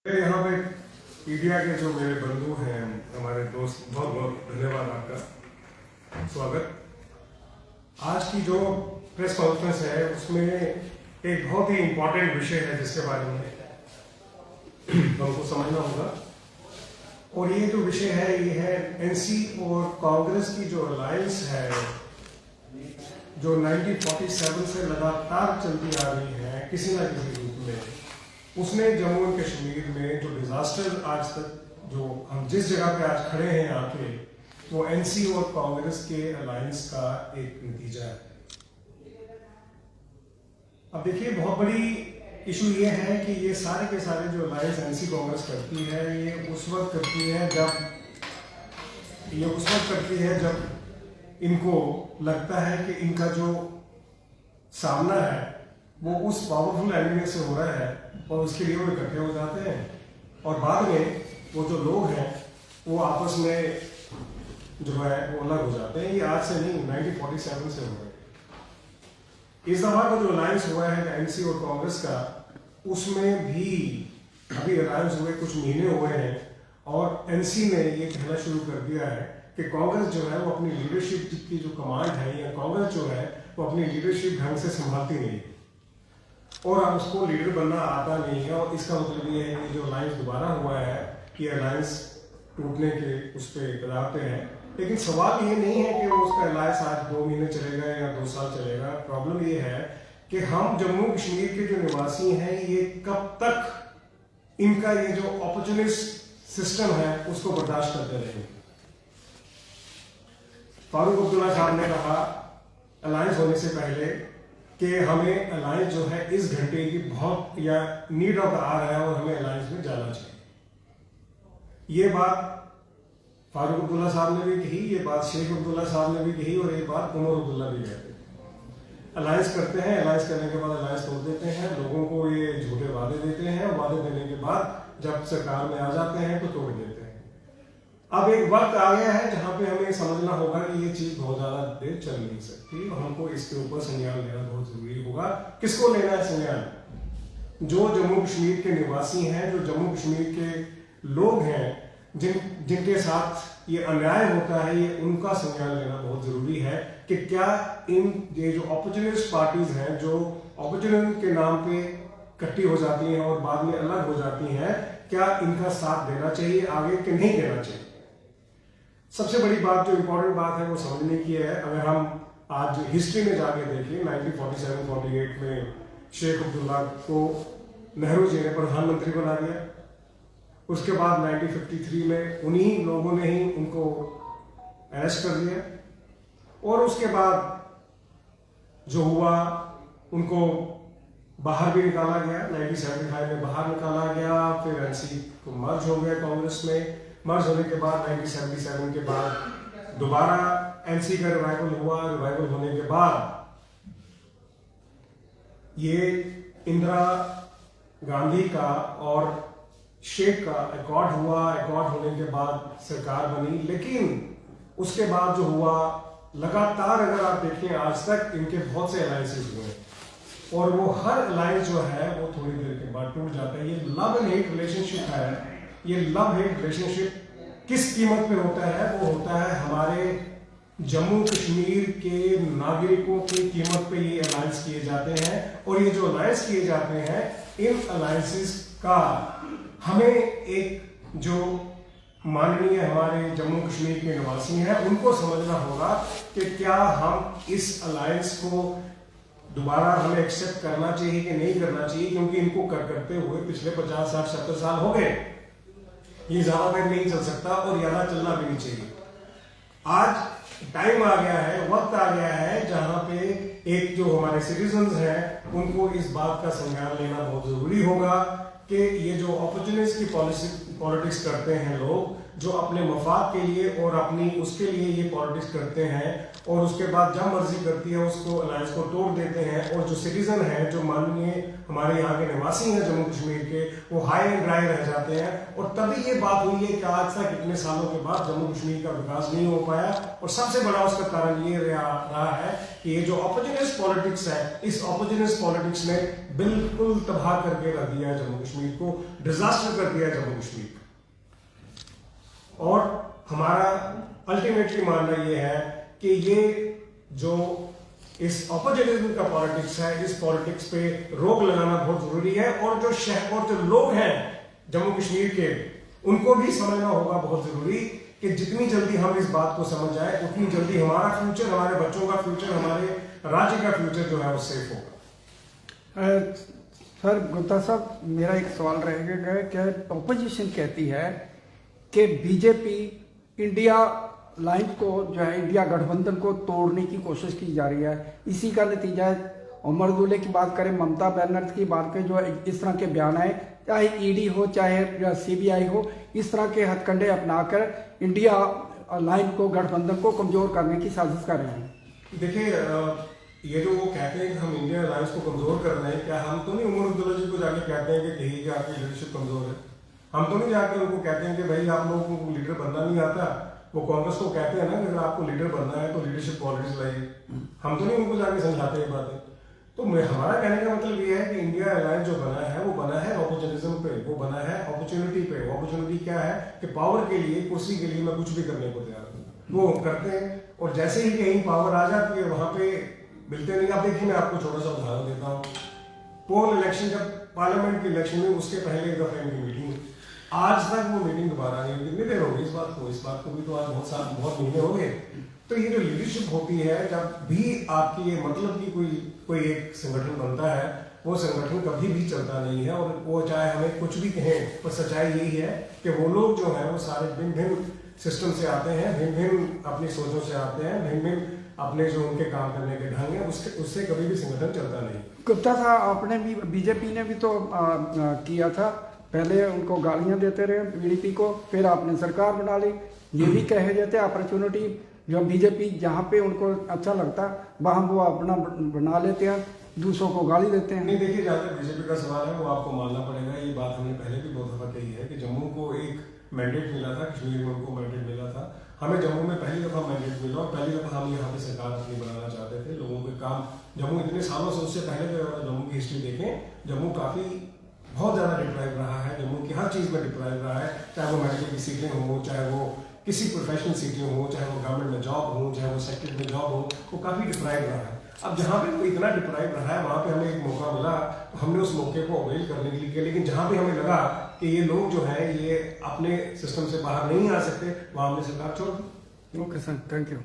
यहाँ पे इंडिया के जो मेरे बंधु हैं, हमारे दोस्त, बहुत बहुत धन्यवाद आपका स्वागत। आज की जो प्रेस कॉन्फ्रेंस है उसमें एक बहुत ही इम्पोर्टेंट विषय है जिसके बारे में हमको समझना होगा। और ये जो विषय है ये है एनसी और कांग्रेस की जो अलायंस है, जो 1947 से लगातार चलती आ रही है किसी ना किसी रूप में। उसने जम्मू एंड कश्मीर में जो डिजास्टर आज तक, जो हम जिस जगह पे आज खड़े हैं आके, वो एनसी और कांग्रेस के अलायंस का एक नतीजा है। अब देखिए, बहुत बड़ी इशू ये है कि ये सारे के सारे जो अलायंस एनसी कांग्रेस करती है, ये उस वक्त करती है जब इनको लगता है कि इनका जो सामना है वो उस पावरफुल एनिमी से हो रहा है और उसके लिए वो इकट्ठे हो जाते हैं। और बाद में वो जो लोग हैं वो आपस में जो है वो अलग हो जाते हैं। ये आज से नहीं, 1947 से हो गए। इस दफा का जो अलायंस हुआ है एनसी और कांग्रेस का, उसमें भी अभी अलायंस हुए कुछ महीने हुए हैं और एनसी ने ये कहना शुरू कर दिया है कि कांग्रेस जो है वो अपनी लीडरशिप की जो कमांड है, या कांग्रेस जो है वो अपनी लीडरशिप ढंग से संभालती नहीं और अब उसको लीडर बनना आता नहीं है। और इसका मतलब ये है कि जो अलायंस दोबारा हुआ है, ये अलायंस टूटने के उस पर कगार पे है। लेकिन सवाल ये नहीं है कि उसका अलायंस आज 2 महीने चलेगा या 2 साल चलेगा। प्रॉब्लम ये है कि हम जम्मू कश्मीर के जो निवासी हैं, ये कब तक इनका ये जो अपॉर्चुनिस्ट सिस्टम है उसको बर्दाश्त करते रहेंगे। फारूक अब्दुल्ला साहब ने कहा अलायंस होने से पहले कि हमें अलायंस जो है इस घंटे की बहुत या नीड ऑफ आ रहा है और हमें अलायंस में जाना चाहिए। ये बात फारूक अब्दुल्ला साहब ने भी कही, ये बात शेख अब्दुल्ला साहब ने भी कही और ये बात उमर अब्दुल्ला भी कहते हैं। अलायंस करते हैं, अलायंस करने के बाद अलायंस तोड़ देते हैं, लोगों को ये झूठे वादे देते हैं, वादे देने के बाद जब सरकार में आ जाते हैं तो तोड़ देते हैं। अब एक वक्त आ गया है जहां पे हमें समझना होगा कि ये चीज बहुत ज्यादा देर चल नहीं सकती और हमको इसके ऊपर संज्ञान लेना बहुत जरूरी होगा। किसको लेना है संज्ञान? जो जम्मू कश्मीर के निवासी हैं, जो जम्मू कश्मीर के लोग हैं, जिनके साथ ये अन्याय होता है, ये उनका संज्ञान लेना बहुत जरूरी है कि क्या ये जो अपॉर्चुनिस्ट पार्टीज हैं, जो अपॉर्चुनिज्म के नाम पे इकट्ठी हो जाती हैं और बाद में अलग हो जाती हैं, क्या इनका साथ देना चाहिए आगे कि नहीं देना चाहिए? सबसे बड़ी बात, जो इंपॉर्टेंट बात है वो समझने की है। अगर हम आज हिस्ट्री में जाके देखें, 1947-48 में शेख अब्दुल्ला को नेहरू जी ने प्रधानमंत्री बना दिया। उसके बाद 1953 में उन्हीं लोगों ने ही उनको अरेस्ट कर दिया और उसके बाद जो हुआ उनको बाहर भी निकाला गया। 1975 में बाहर निकाला गया, फिर एनसी को मर्ज हो गया कांग्रेस में। मर्ज होने के बाद 1977 के बाद दोबारा एनसी का रिवाइवल हुआ। रिवाइवल होने के बाद ये इंदिरा गांधी का और शेख का एकॉर्ड हुआ। एकॉर्ड होने के बाद सरकार बनी, लेकिन उसके बाद जो हुआ, लगातार अगर आप देखें आज तक इनके बहुत से अलायंसेस हुए और वो हर अलायंस जो है वो थोड़ी देर के बाद टूट जाता है। ये लव एंड हेट रिलेशनशिप है। ये लव हेट रिलेशनशिप किस कीमत पे होता है? वो होता है हमारे जम्मू कश्मीर के नागरिकों की कीमत पे ये अलायंस किए जाते हैं। और ये जो अलायंस किए जाते हैं, इन अलायंसेस का हमें एक जो माननीय हमारे जम्मू कश्मीर के निवासी हैं उनको समझना होगा कि क्या हम इस अलायंस को दोबारा हमें एक्सेप्ट करना चाहिए कि नहीं करना चाहिए, क्योंकि इनको करते हुए पिछले 50, 60, 70 साल हो गए। ये ज्यादा देर नहीं चल सकता और ज्यादा चलना भी नहीं चाहिए। आज टाइम आ गया है, वक्त आ गया है जहां पे एक जो हमारे सिटीजन्स हैं उनको इस बात का संज्ञान लेना बहुत जरूरी होगा कि ये जो अपॉर्चुनिस्ट की पॉलिटिक्स करते हैं लोग, जो अपने मफाद के लिए और अपनी उसके लिए ये पॉलिटिक्स करते हैं और उसके बाद जब मर्जी करती है उसको अलायंस को तोड़ देते हैं। और जो सिटीजन हैं, जो माननीय हमारे यहाँ के निवासी हैं जम्मू कश्मीर के, वो हाई एंड ड्राई रह जाते हैं। और तभी ये बात हुई है कि आज तक इतने सालों के बाद जम्मू कश्मीर का विकास नहीं हो पाया। और सबसे बड़ा उसका कारण ये रहा है कि ये जो अपॉर्चुनिस्ट पॉलिटिक्स है, इस अपॉर्चुनिस्ट पॉलिटिक्स ने बिल्कुल तबाह करके रख दिया है जम्मू कश्मीर को, डिजास्टर कर दिया है जम्मू कश्मीर का। और हमारा अल्टीमेटली मानना यह है कि ये जो इस अपॉर्चुनिज्म का पॉलिटिक्स है, इस पॉलिटिक्स पे रोक लगाना बहुत जरूरी है। और जो शहर और जो लोग हैं जम्मू कश्मीर के, उनको भी समझना होगा बहुत जरूरी कि जितनी जल्दी हम इस बात को समझ जाए उतनी जल्दी हमारा फ्यूचर, हमारे बच्चों का फ्यूचर, हमारे राज्य का फ्यूचर जो है वो सेफ होगा। सर गुप्ता साहब, मेरा एक सवाल रहेगा कि ऑपोजिशन कहती है कि बीजेपी इंडिया लाइन को जो है, इंडिया गठबंधन को तोड़ने की कोशिश की जा रही है। इसी का नतीजा है, उमर अब्दुल्ला की बात करें, ममता बनर्जी की बात करें, जो इस तरह के बयान आए, चाहे ईडी हो चाहे सीबीआई हो, इस तरह के हथकंडे अपनाकर इंडिया लाइन को, गठबंधन को कमजोर करने की साजिश कर रहे हैं। देखिए, ये जो वो कहते हैं कि हम इंडिया अलायंस को कमजोर कर रहे हैं, क्या हम तो नहीं उमर अब्दुल्ला जी को जाके कहते हैं कि कहीं कि आपकी लीडरशिप कमजोर है? हम तो नहीं जाके उनको कहते हैं कि भाई आप लोगों को लीडर बनना नहीं आता। वो कांग्रेस को कहते हैं ना कि अगर आपको लीडर बनना है तो लीडरशिप क्वालिटीज लाइए। हम तो नहीं उनको जाके समझाते ये बातें। तो हमारा कहने का मतलब ये है कि इंडिया अलायंस जो बना है वो बना है अपॉर्चुनिज्म पे, वो बना है अपॉर्चुनिटी पे। अपॉर्चुनिटी क्या है कि पावर के लिए, कुर्सी के लिए मैं कुछ भी करने को तैयार हूँ, वो करते हैं। और जैसे ही कहीं पावर आ जाती है वहां पे मिलते नहीं। अब देखिए, मैं आपको छोटा सा उदाहरण देता हूँ। पोल इलेक्शन, जब पार्लियामेंट के इलेक्शन में, उसके पहले एक दफा इनकी मीटिंग, आज तक वो मीटिंग दोबारा नहीं हुई। कितनी देर हो गई इस बात को भी तो आज बहुत महीने हो गए। तो ये जो लीडरशिप होती है, जब भी आपकी ये मतलब की कोई एक संगठन बनता है, वो संगठन कभी भी चलता नहीं है। और वो चाहे हमें कुछ भी कहें, पर सच्चाई यही है कि वो लोग जो है वो सारे भिन्न भिन्न सिस्टम से आते हैं, भिन्न भिन्न अपनी सोचों से आते हैं, भिन्न भिन्न अपने जो उनके काम करने के ढंग है, उससे कभी भी संगठन चलता नहीं। गुप्ता साहब, आपने भी, बीजेपी ने भी तो किया था, पहले उनको गालियां देते रहे पीडीपी को, फिर आपने सरकार बना ली। ये भी कहे जाते अपॉर्चुनिटी, जो बीजेपी जहाँ पे उनको अच्छा लगता वहाँ वो अपना बना लेते हैं, दूसरों को गाली देते हैं। नहीं, देखिए, जहाँ तक बीजेपी का सवाल है वो आपको मानना पड़ेगा। ये बात हमने पहले भी बहुत दफा कही है कि जम्मू को एक मैंडेट मिला था, कश्मीर में उनको मैंडेट मिला था। हमें जम्मू में पहली दफा मैंडेट मिला और पहली दफा हम यहाँ पे सरकार अपनी बनाना चाहते थे। लोगों के काम जम्मू इतने सालों से, उससे पहले अगर जम्मू की हिस्ट्री देखें, जम्मू काफी बहुत ज्यादा डिप्राइव रहा है। जम्मू की हर चीज में डिप्राइव रहा है, चाहे वो मेडिकल की सीटें हो, चाहे वो किसी प्रोफेशनल सीटें हो, चाहे वो गवर्नमेंट में जॉब हो, चाहे वो सेक्टर में जॉब हो, वो काफी डिप्राइव रहा है। अब जहाँ पे वो इतना डिप्राइव रहा है, वहां पे हमें एक मौका मिला, हमने उस मौके को अवेल करने के लिए किया। लेकिन जहाँ पे हमें लगा कि ये लोग जो है ये अपने सिस्टम से बाहर नहीं आ सकते, वहां हमने सरकार छोड़ दी। Okay sir, thank you.